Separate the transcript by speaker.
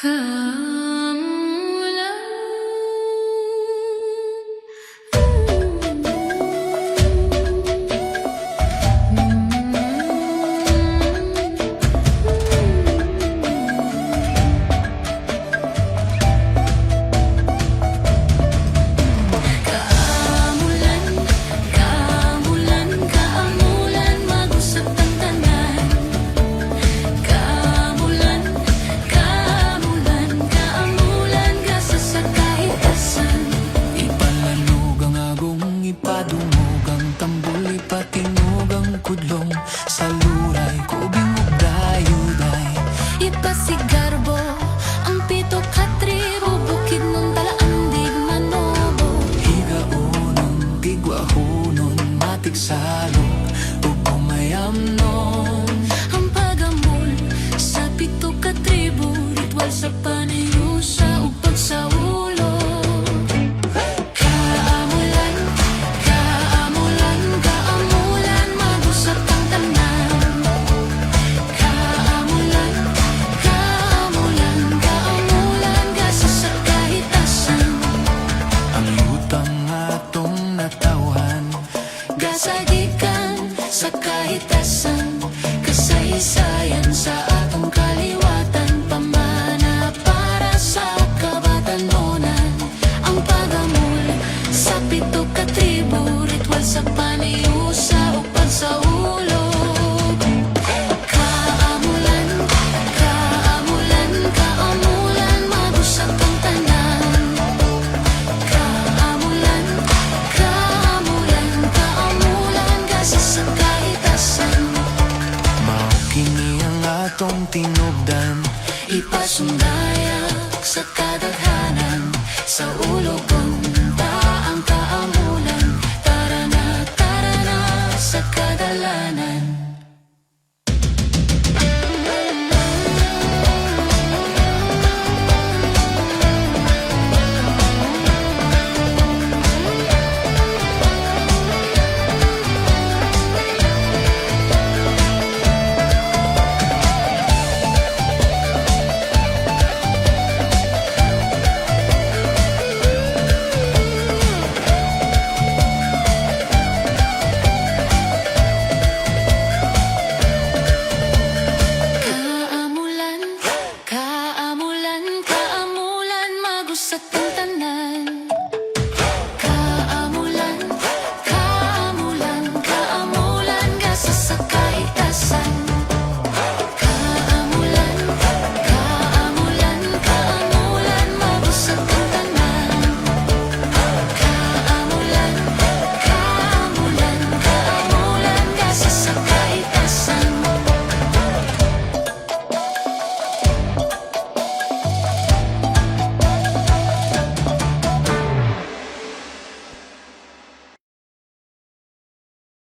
Speaker 1: Kamulan. Kaamulan, kaamulan, kaamulan, mag-usap ang tanan. Kaamulan, kaamulan, kaamulan, gasa sa kahitasan.
Speaker 2: Ipalanog ang agong, ipadungog ang tambol, ipatinog ang kudlong. Sa luray ko bingog dayuday,
Speaker 1: Ipasigarbo ang pito ka tribo, bukid ng talaan dig manobo.
Speaker 2: higaonon, tigwahonon, matiksalog, ug pumayamnon.
Speaker 1: Ang pagamol sa pito ka tribo, ritual sa panayusa ug pagsaulo. Kaamulan, kaamulan, kaamulan, mag-usap ang tanan. Kaamulan, kaamulan, kaamulan, gasa sa kahitasan.
Speaker 2: Ang lutang atong natawhan,
Speaker 1: Gasagikan sa kahitasan, kasaysayan sa atong kaliwatan, pamana para sa kabatanunan. Ang pagamol sa pito ka tribo, ritual sa panayusa o pagsaulog. Kaamulan, kaamulan, kaamulan, mag-usap ang tanan. Kaamulan, kaamulan, kaamulan, gasa sa kahitasan.
Speaker 2: mao kini ang atong tinubdan.
Speaker 1: Ipasundayag sa kadaghanan, sa ulo kong